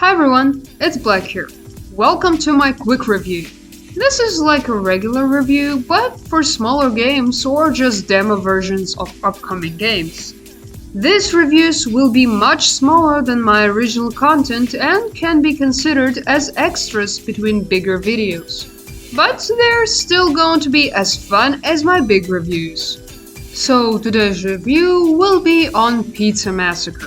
Hi everyone, it's Black here. Welcome to my quick review. This is like a regular review, but for smaller games or just demo versions of upcoming games. These reviews will be much smaller than my original content and can be considered as extras between bigger videos. But they're still going to be as fun as my big reviews. So today's review will be on Pizza Massacre.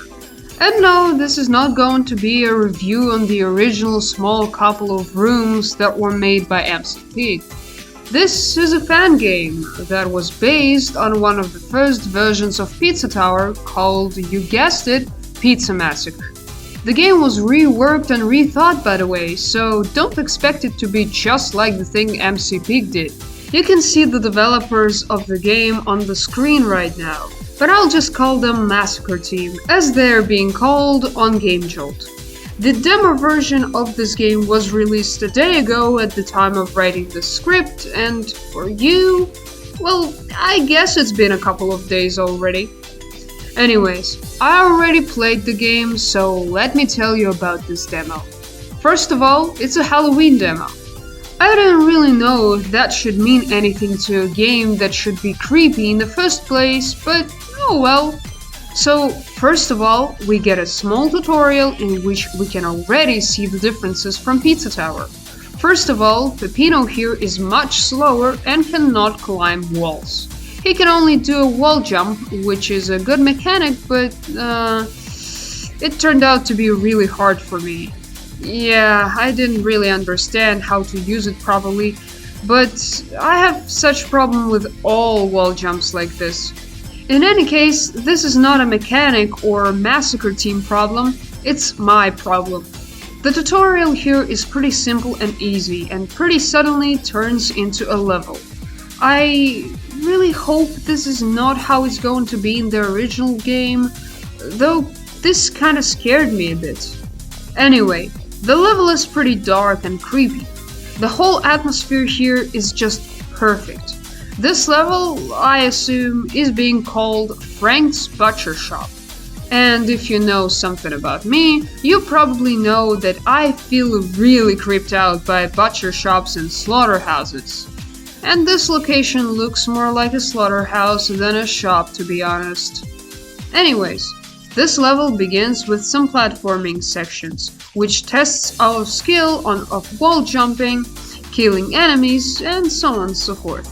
And no, this is not going to be a review on the original small couple of rooms that were made by MCP. This is a fan game that was based on one of the first versions of Pizza Tower called, you guessed it, Pizza Massacre. The game was reworked and rethought, by the way, so don't expect it to be just like the thing MCP did. You can see the developers of the game on the screen right now, but I'll just call them Massacre Team, as they're being called on GameJolt. The demo version of this game was released a day ago at the time of writing the script, and for you, well, I guess it's been a couple of days already. Anyways, I already played the game, so let me tell you about this demo. First of all, it's a Halloween demo. I didn't really know if that should mean anything to a game that should be creepy in the first place, but oh well. So, first of all, we get a small tutorial in which we can already see the differences from Pizza Tower. First of all, Peppino here is much slower and cannot climb walls. He can only do a wall jump, which is a good mechanic, but it turned out to be really hard for me. Yeah, I didn't really understand how to use it properly, but I have such problem with all wall jumps like this. In any case, this is not a mechanic or Massacre Team problem, it's my problem. The tutorial here is pretty simple and easy, and pretty suddenly turns into a level. I really hope this is not how it's going to be in the original game, though this kinda scared me a bit. Anyway, the level is pretty dark and creepy. The whole atmosphere here is just perfect. This level, I assume, is being called Frank's Butcher Shop. And if you know something about me, you probably know that I feel really creeped out by butcher shops and slaughterhouses. And this location looks more like a slaughterhouse than a shop, to be honest. Anyways, this level begins with some platforming sections, which tests our skill on wall jumping, killing enemies, and so on and so forth.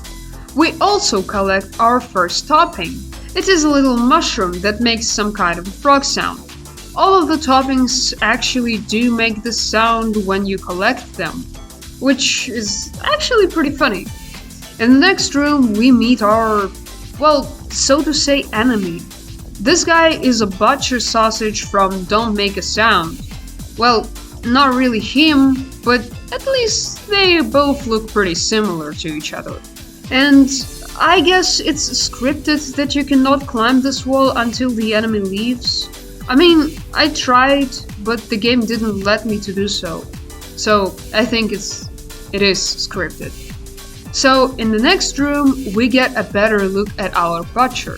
We also collect our first topping. It is a little mushroom that makes some kind of frog sound. All of the toppings actually do make this sound when you collect them, which is actually pretty funny. In the next room we meet our, well, so to say, enemy. This guy is a butcher sausage from Don't Make a Sound. Well, not really him, but at least they both look pretty similar to each other. And I guess it's scripted that you cannot climb this wall until the enemy leaves. I mean, I tried, but the game didn't let me to do so. So I think it is scripted. So in the next room we get a better look at our butcher,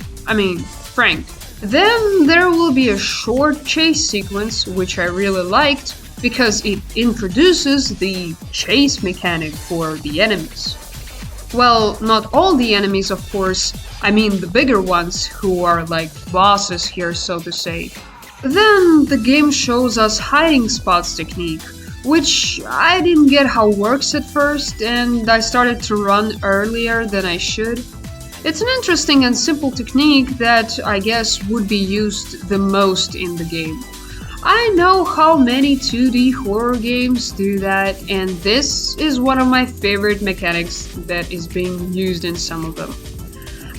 Frank. Then there will be a short chase sequence, which I really liked, because it introduces the chase mechanic for the enemies. Well, not all the enemies, of course, I mean the bigger ones who are like bosses here, so to say. Then the game shows us hiding spots technique, which I didn't get how works at first, and I started to run earlier than I should. It's an interesting and simple technique that I guess would be used the most in the game. I know how many 2D horror games do that, and this is one of my favorite mechanics that is being used in some of them.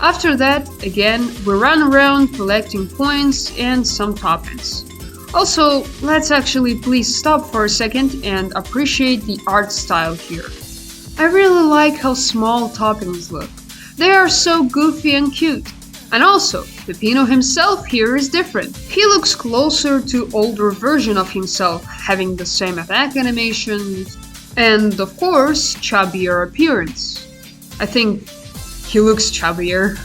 After that, again, we run around collecting points and some toppings. Also, let's actually please stop for a second and appreciate the art style here. I really like how small toppings look. They are so goofy and cute. And also, Peppino himself here is different. He looks closer to older version of himself, having the same attack animations, and of course, chubbier appearance. I think he looks chubbier.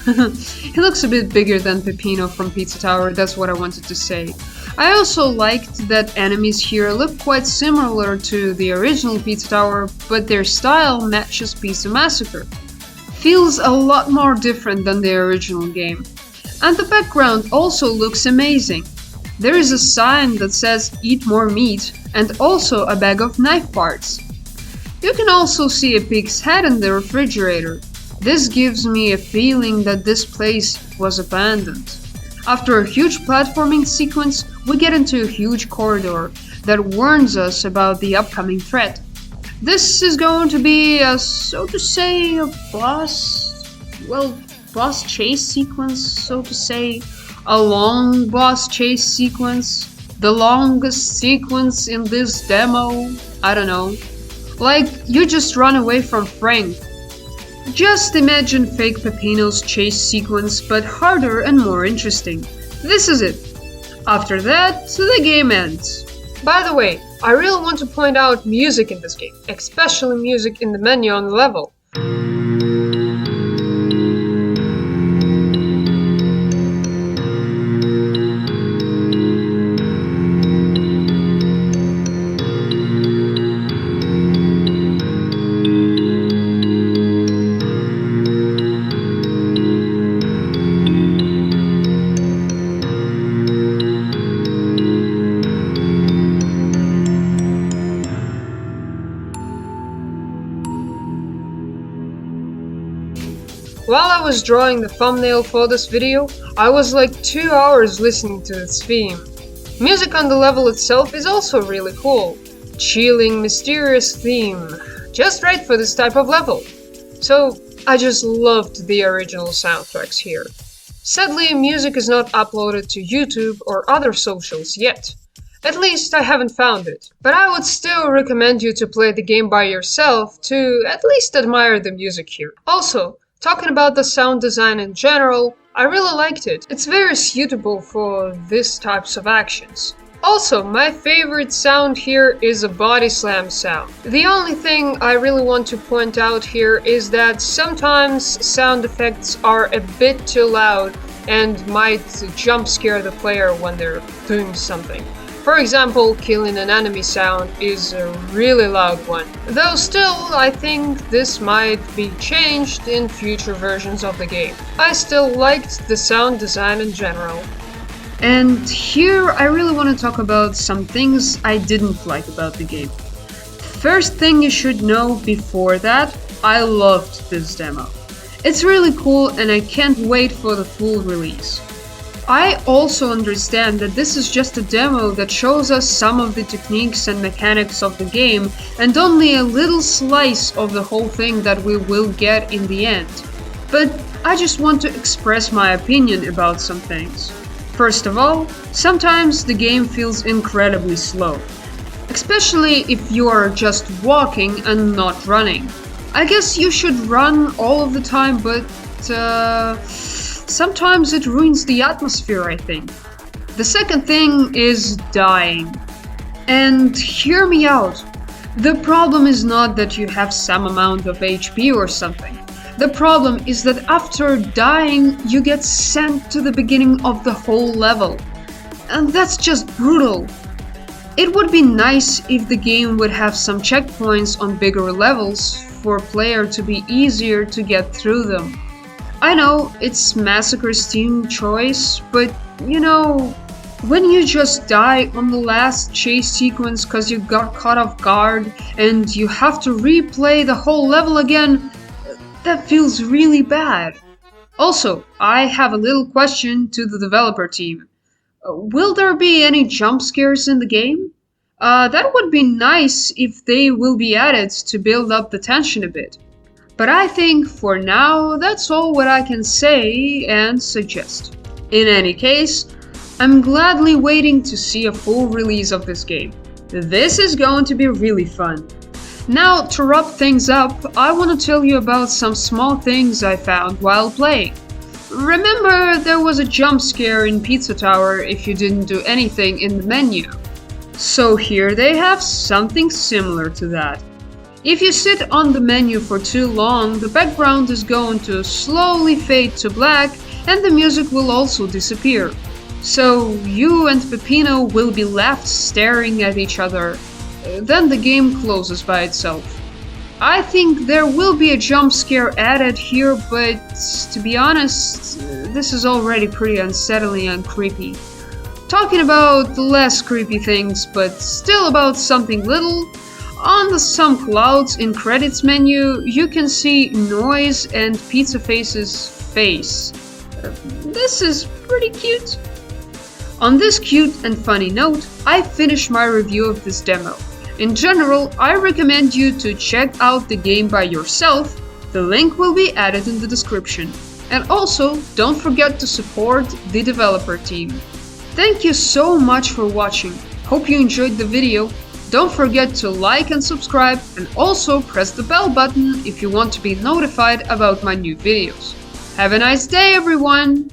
He looks a bit bigger than Peppino from Pizza Tower, that's what I wanted to say. I also liked that enemies here look quite similar to the original Pizza Tower, but their style matches Pizza Massacre. Feels a lot more different than the original game. And the background also looks amazing. There is a sign that says "Eat more meat" and also a bag of knife parts. You can also see a pig's head in the refrigerator. This gives me a feeling that this place was abandoned. After a huge platforming sequence, we get into a huge corridor that warns us about the upcoming threat. This is going to be a, so to say, a boss chase sequence, so to say. A long boss chase sequence. The longest sequence in this demo. I don't know. Like, you just run away from Frank. Just imagine Fake Peppino's chase sequence, but harder and more interesting. This is it. After that, the game ends. By the way, I really want to point out music in this game, especially music in the menu on the level. While I was drawing the thumbnail for this video, I was like 2 hours listening to its theme. Music on the level itself is also really cool. Chilling, mysterious theme. Just right for this type of level. So, I just loved the original soundtracks here. Sadly, music is not uploaded to YouTube or other socials yet. At least I haven't found it. But I would still recommend you to play the game by yourself to at least admire the music here. Also, talking about the sound design in general, I really liked it. It's very suitable for these types of actions. Also, my favorite sound here is a body slam sound. The only thing I really want to point out here is that sometimes sound effects are a bit too loud and might jump scare the player when they're doing something. For example, killing an enemy sound is a really loud one. Though still, I think this might be changed in future versions of the game. I still liked the sound design in general. And here I really want to talk about some things I didn't like about the game. First thing you should know before that, I loved this demo. It's really cool and I can't wait for the full release. I also understand that this is just a demo that shows us some of the techniques and mechanics of the game and only a little slice of the whole thing that we will get in the end. But I just want to express my opinion about some things. First of all, sometimes the game feels incredibly slow, especially if you are just walking and not running. I guess you should run all of the time, but sometimes it ruins the atmosphere, I think. The second thing is dying. And hear me out. The problem is not that you have some amount of HP or something. The problem is that after dying, you get sent to the beginning of the whole level. And that's just brutal. It would be nice if the game would have some checkpoints on bigger levels for a player to be easier to get through them. I know it's Massacre's team choice, but you know, when you just die on the last chase sequence cause you got caught off guard and you have to replay the whole level again, that feels really bad. Also, I have a little question to the developer team. Will there be any jump scares in the game? That would be nice if they will be added to build up the tension a bit. But I think for now, that's all what I can say and suggest. In any case, I'm gladly waiting to see a full release of this game. This is going to be really fun. Now, to wrap things up, I want to tell you about some small things I found while playing. Remember, there was a jump scare in Pizza Tower if you didn't do anything in the menu. So here they have something similar to that. If you sit on the menu for too long, the background is going to slowly fade to black and the music will also disappear. So you and Peppino will be left staring at each other. Then the game closes by itself. I think there will be a jump scare added here, but to be honest, this is already pretty unsettling and creepy. Talking about less creepy things, but still about something little, on the Some Clouds in credits menu, you can see Noise and Pizza Face's face. This is pretty cute. On this cute and funny note, I finished my review of this demo. In general, I recommend you to check out the game by yourself. The link will be added in the description. And also, don't forget to support the developer team. Thank you so much for watching. Hope you enjoyed the video. Don't forget to like and subscribe, and also press the bell button if you want to be notified about my new videos. Have a nice day, everyone!